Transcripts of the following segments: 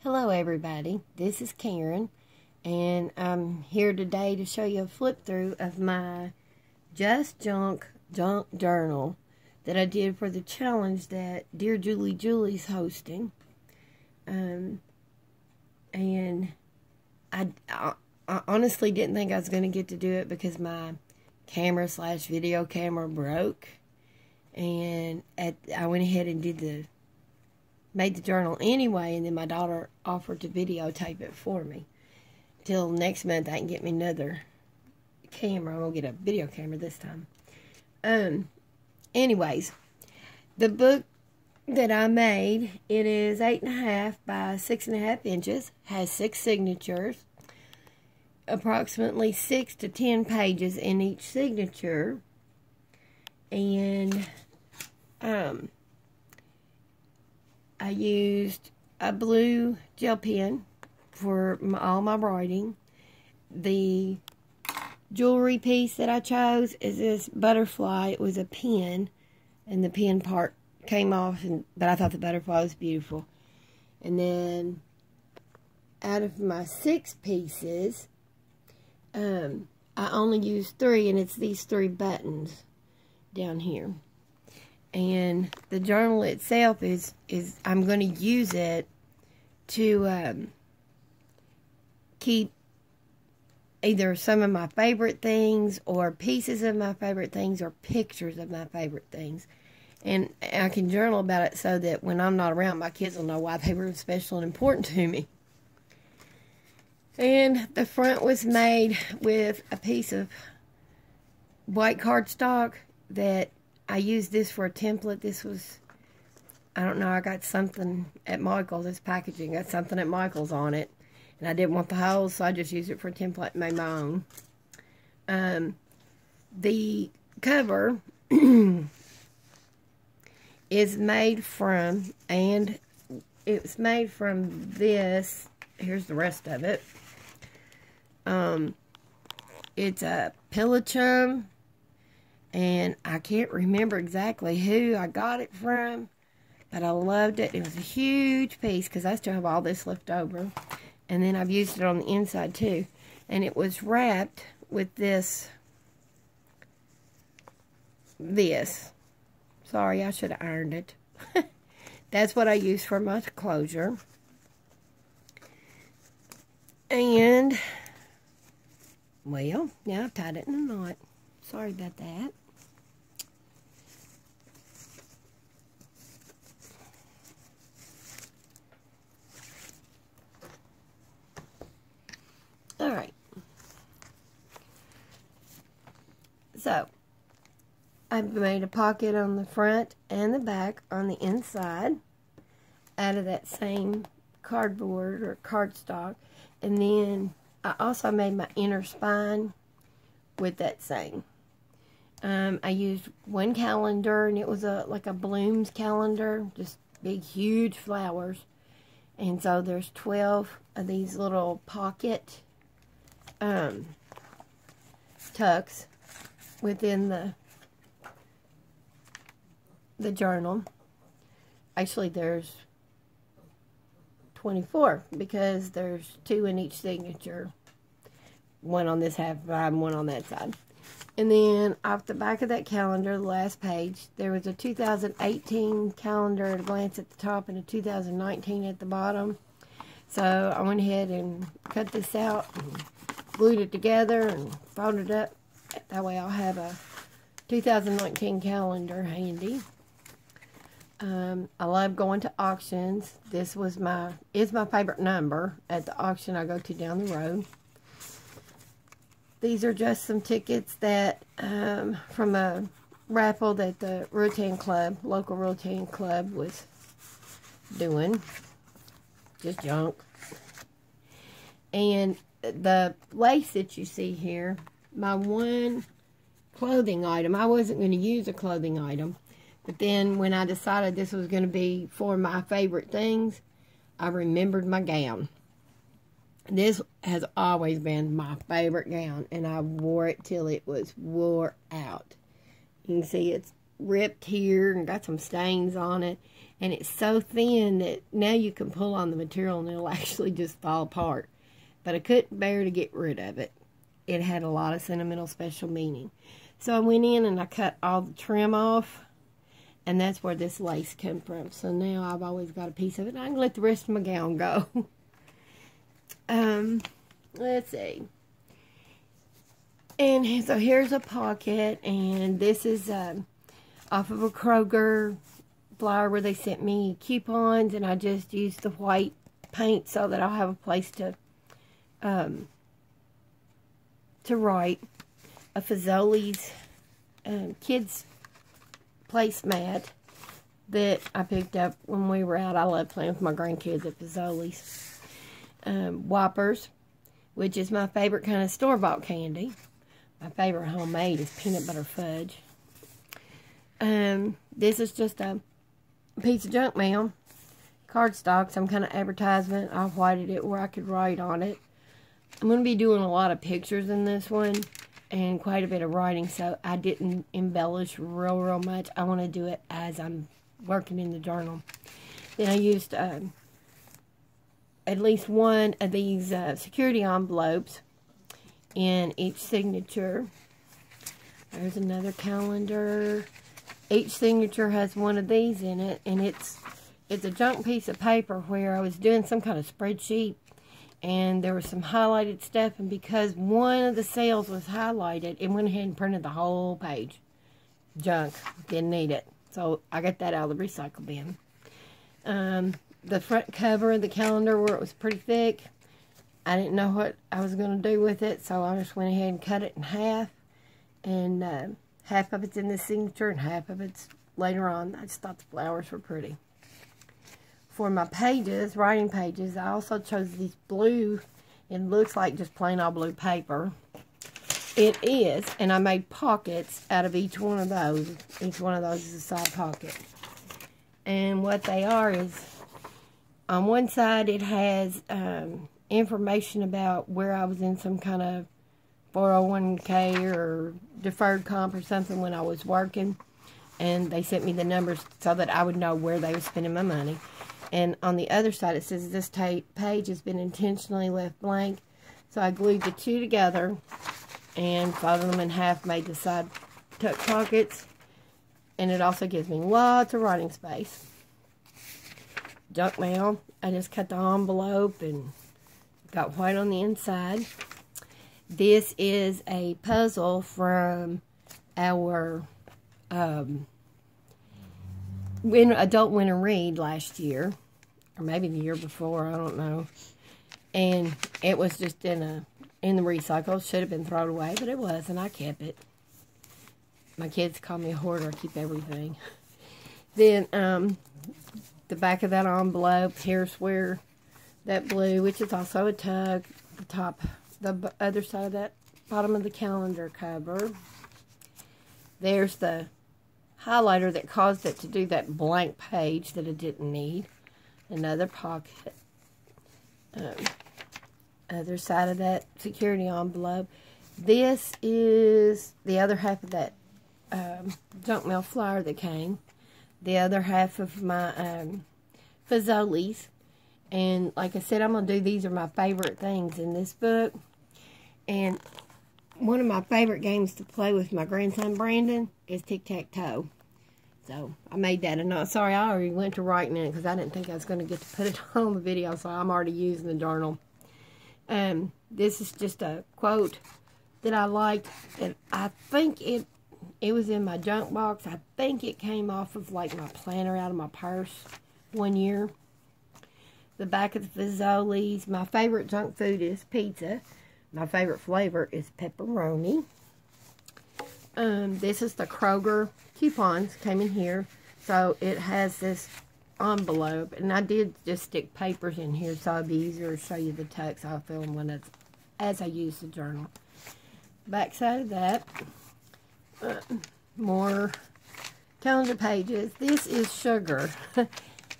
Hello everybody, this is Karen, and I'm here today to show you a flip through of my Just Junk journal that I did for the challenge that Dear Julie's hosting. And I honestly didn't think I was going to get to do it because my camera/video camera broke, and I went ahead and made the journal anyway, and then my daughter offered to videotape it for me. Till next month I can get me another camera. I'm going to get a video camera this time. Anyways, the book that I made, it is 8.5 by 6.5 inches, has 6 signatures, approximately 6 to 10 pages in each signature, and I used a blue gel pen for all my writing. The jewelry piece that I chose is this butterfly. It was a pin, and the pin part came off, but I thought the butterfly was beautiful. And then out of my 6 pieces, I only used 3, and it's these 3 buttons down here. And the journal itself is I'm going to use it to keep either some of my favorite things or pieces of my favorite things or pictures of my favorite things. And I can journal about it so that when I'm not around, my kids will know why they were special and important to me. And the front was made with a piece of white cardstock that I used this for a template. This was, I don't know, I got something at Michael's, this packaging, got something at Michael's on it. And I didn't want the holes, so I just used it for a template and made my own. The cover is made from, and it's made from this. Here's the rest of it. It's a Pillachum. And I can't remember exactly who I got it from, but I loved it. It was a huge piece because I still have all this left over. And then I've used it on the inside too. And it was wrapped with this. Sorry, I should have ironed it. That's what I used for my closure. And, well, now I've tied it in a knot. Sorry about that. Alright. So, I've made a pocket on the front and the back on the inside out of that same cardboard or cardstock. And then I also made my inner spine with that same. I used one calendar, and it was like a blooms calendar, just big, huge flowers. And so there's 12 of these little pocket tucks within the journal. Actually, there's 24 because there's 2 in each signature. One on this half side and one on that side. And then off the back of that calendar, the last page, there was a 2018 calendar at a glance at the top and a 2019 at the bottom. So I went ahead and cut this out and glued it together and folded it up. That way I'll have a 2019 calendar handy. I love going to auctions. This is my favorite number at the auction I go to down the road. These are just some tickets that from a raffle that the local Rotan Club was doing. Just junk. And the lace that you see here, my one clothing item, I wasn't going to use a clothing item. But then when I decided this was going to be for my favorite things, I remembered my gown. This has always been my favorite gown, and I wore it till it was wore out. You can see it's ripped here and got some stains on it. And it's so thin that now you can pull on the material and it'll actually just fall apart. But I couldn't bear to get rid of it. It had a lot of sentimental special meaning. So I went in and I cut all the trim off. And that's where this lace came from. So now I've always got a piece of it. I can let the rest of my gown go. Let's see. And so here's a pocket. And this is off of a Kroger flyer where they sent me coupons. And I just used the white paint so that I'll have a place to write. A Fazoli's kids placemat that I picked up when we were out. I love playing with my grandkids at Fazoli's. Whoppers, which is my favorite kind of store-bought candy. My favorite homemade is peanut butter fudge. This is just a piece of junk mail. Cardstock, some kind of advertisement. I whited it where I could write on it. I'm going to be doing a lot of pictures in this one and quite a bit of writing, so I didn't embellish real much. I want to do it as I'm working in the journal. Then I used at least one of these security envelopes in each signature. There's another calendar. Each signature has one of these in it, and it's a junk piece of paper where I was doing some kind of spreadsheet. And there was some highlighted stuff, and because one of the cells was highlighted, it went ahead and printed the whole page. Junk. Didn't need it. So I got that out of the recycle bin. The front cover of the calendar where it was pretty thick, I didn't know what I was going to do with it, so I just went ahead and cut it in half. And half of it's in the signature and half of it's later on. I just thought the flowers were pretty. For my pages, writing pages, I also chose these blue. It looks like just plain old blue paper. It is, and I made pockets out of each one of those. Each one of those is a side pocket. And what they are is, on one side it has information about where I was in some kind of 401k or deferred comp or something when I was working. And they sent me the numbers so that I would know where they were spending my money. And on the other side, it says this page has been intentionally left blank. So I glued the two together and folded them in half, made the side tuck pockets. And it also gives me lots of writing space. Junk mail. I just cut the envelope and got white on the inside. This is a puzzle from our adult winter read last year, or maybe the year before, I don't know. And it was just in the recycle. Should have been thrown away, but it wasn't. I kept it. My kids call me a hoarder. I keep everything. Then the back of that envelope, here's where that blue, which is also a tug, the other side of that bottom of the calendar cover. There's the highlighter that caused it to do that blank page that I didn't need. Another pocket. Other side of that security envelope. This is the other half of that junk mail flyer that came. The other half of my Fazoli's. And like I said, I'm going to do, these are my favorite things in this book. And one of my favorite games to play with my grandson Brandon is tic-tac-toe. So I made that. And sorry, I already went to writing in it because I didn't think I was going to get to put it on the video. So I'm already using the journal. This is just a quote that I liked. And I think it was in my junk box. I think it came off of like my planner out of my purse one year. The back of the Fazoli's. My favorite junk food is pizza. My favorite flavor is pepperoni. This is the Kroger coupons. Came in here. So it has this envelope. And I did just stick papers in here so it'd be easier to show you the text. I'll film when as I use the journal. Back side of that. More calendar pages. This is sugar.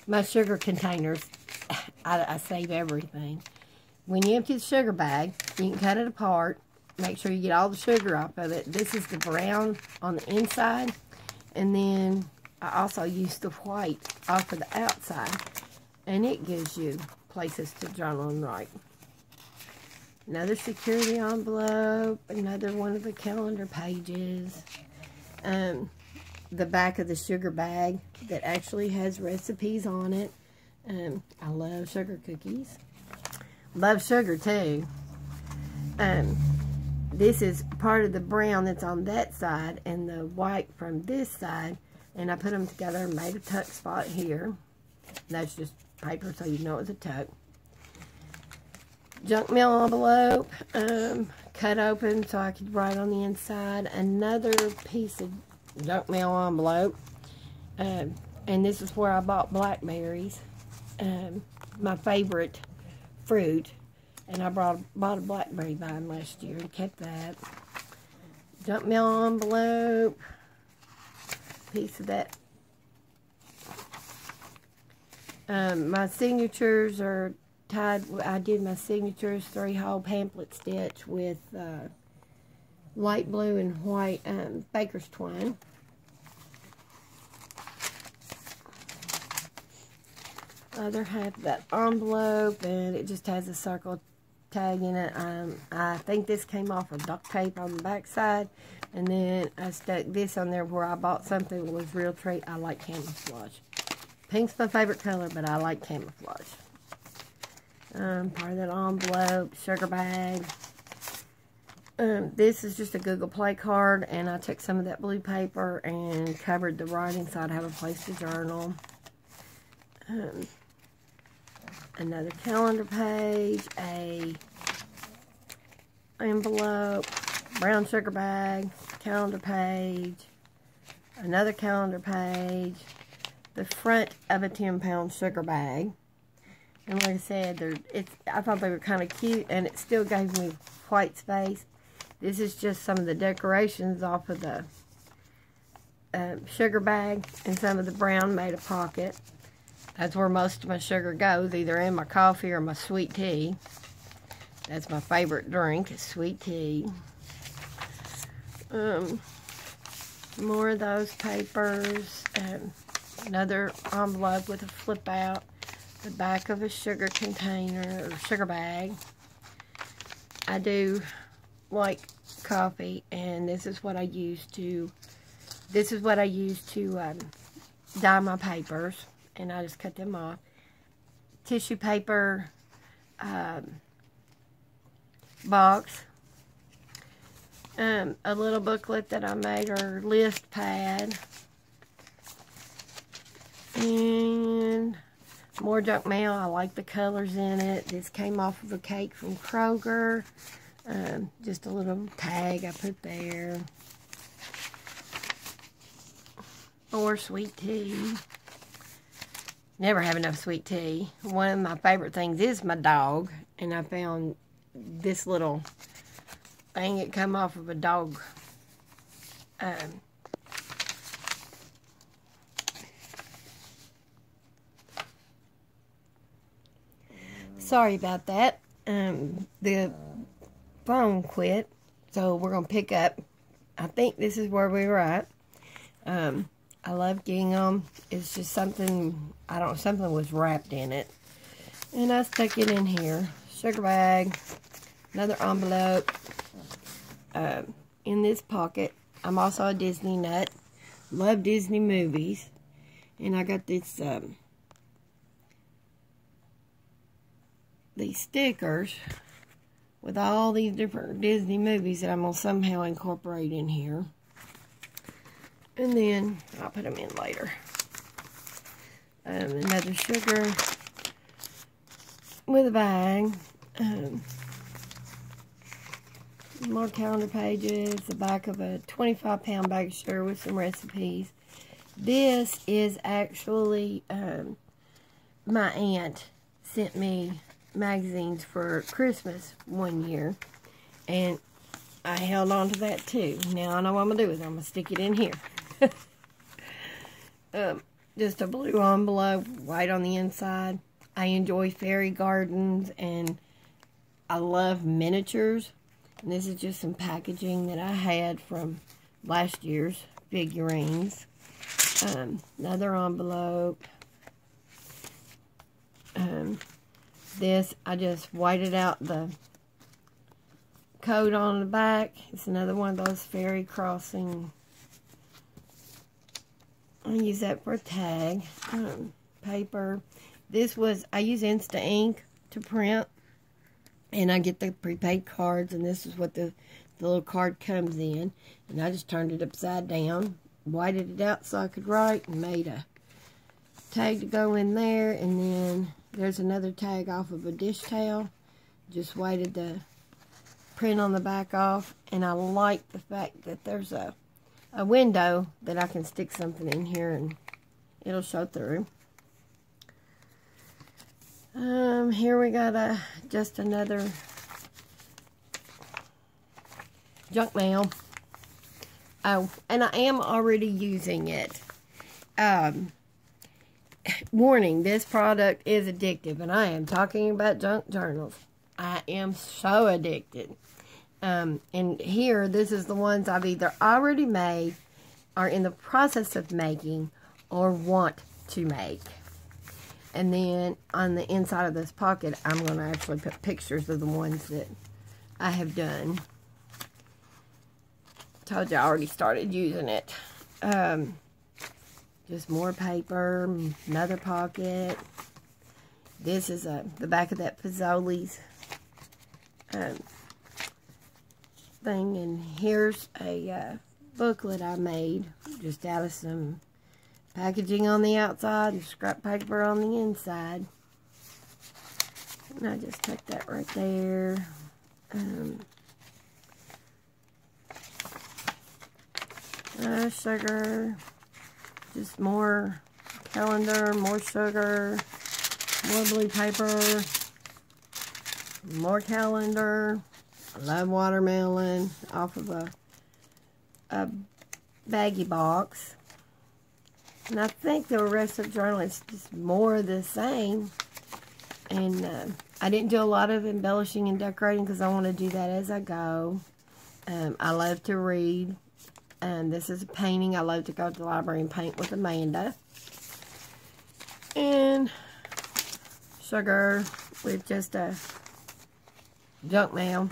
My sugar containers. I save everything. When you empty the sugar bag, you can cut it apart. Make sure you get all the sugar off of it. This is the brown on the inside. And then I also use the white off of the outside, and it gives you places to journal and write. Another security envelope, another one of the calendar pages. The back of the sugar bag that actually has recipes on it. I love sugar cookies. Love sugar too. This is part of the brown that's on that side and the white from this side. And I put them together and made a tuck spot here. That's just paper so you know it's a tuck. Junk mail envelope, cut open so I could write on the inside. Another piece of junk mail envelope, and this is where I bought blackberries, my favorite fruit, and I bought a blackberry vine last year and kept that. Junk mail envelope, piece of that. My signatures are tied. I did my signatures 3-hole pamphlet stitch with light blue and white baker's twine. Other half of that envelope, and it just has a circle tag in it. I think this came off of duct tape on the back side, and then I stuck this on there where I bought something that was real treat. I like camouflage. Pink's my favorite color, but I like camouflage. Part of that envelope, sugar bag. This is just a Google Play card, and I took some of that blue paper and covered the writing so I'd have a place to journal. Another calendar page, a envelope, brown sugar bag, calendar page, another calendar page, the front of a 10-pound sugar bag. And like I said, I thought they were kind of cute, and it still gave me white space. This is just some of the decorations off of the sugar bag, and some of the brown made a pocket. That's where most of my sugar goes, either in my coffee or my sweet tea. That's my favorite drink, is sweet tea. More of those papers. Another envelope with a flip out. The back of a sugar container or sugar bag. I do like coffee, and this is what I use to dye my papers, and I just cut them off. Tissue paper box, a little booklet that I made, or list pad, and more junk mail. I like the colors in it. This came off of a cake from Kroger. Just a little tag I put there. Or sweet tea. Never have enough sweet tea. One of my favorite things is my dog. And I found this little thing that come off of a dog. Sorry about that. The phone quit, so we're going to pick up. I think this is where we were at. I love gingham. It's just something, something was wrapped in it. And I stuck it in here. Sugar bag, another envelope. In this pocket, I'm also a Disney nut. Love Disney movies. And I got this, these stickers with all these different Disney movies that I'm going to somehow incorporate in here. And then I'll put them in later. Another sugar with a bag. More calendar pages. The back of a 25-pound bag of sugar with some recipes. This is actually, my aunt sent me magazines for Christmas one year, and I held on to that too. Now I know what I'm gonna do with it. I'm gonna stick it in here. Just a blue envelope, white on the inside. I enjoy fairy gardens, and I love miniatures. And this is just some packaging that I had from last year's figurines. Another envelope. This, I just whited out the code on the back. It's another one of those ferry crossing. I'll use that for a tag. Paper. This was, I use Insta Ink to print. And I get the prepaid cards, and this is what the little card comes in. And I just turned it upside down, whited it out so I could write, and made a tag to go in there. And then there's another tag off of a dish towel. Just whited the print on the back off. And I like the fact that there's a window that I can stick something in here and it'll show through. Here we got just another junk mail. Oh, and I am already using it. Warning, this product is addictive, and I am talking about junk journals. I am so addicted. And here, this is the ones I've either already made, are in the process of making, or want to make. And then on the inside of this pocket, I'm going to actually put pictures of the ones that I have done. Told you I already started using it. Just more paper, another pocket. This is the back of that Fazoli's thing. And here's a booklet I made just out of some packaging on the outside and scrap paper on the inside. And I just tuck that right there. Sugar. Just more calendar, more sugar, more blue paper, more calendar. I love watermelon off of a baggy box. And I think the rest of the journal is just more of the same. And I didn't do a lot of embellishing and decorating because I want to do that as I go. I love to read. This is a painting. I love to go to the library and paint with Amanda. And sugar with just a junk mail.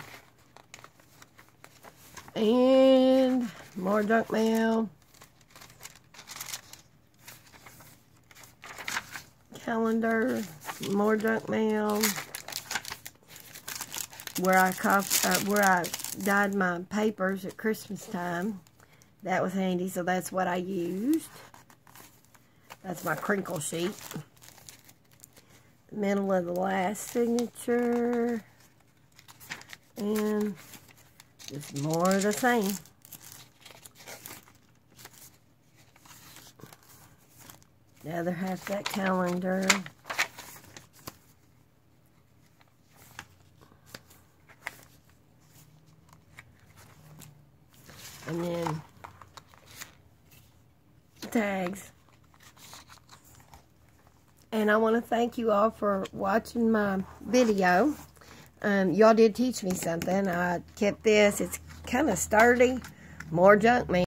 And more junk mail. Calendar, more junk mail. Where I dyed my papers at Christmas time. That was handy, so that's what I used. That's my crinkle sheet. Middle of the last signature. And just more of the same. The other half that calendar. And then tags. And I want to thank you all for watching my video. Y'all did teach me something. I kept this. It's kind of sturdy. More junk mail.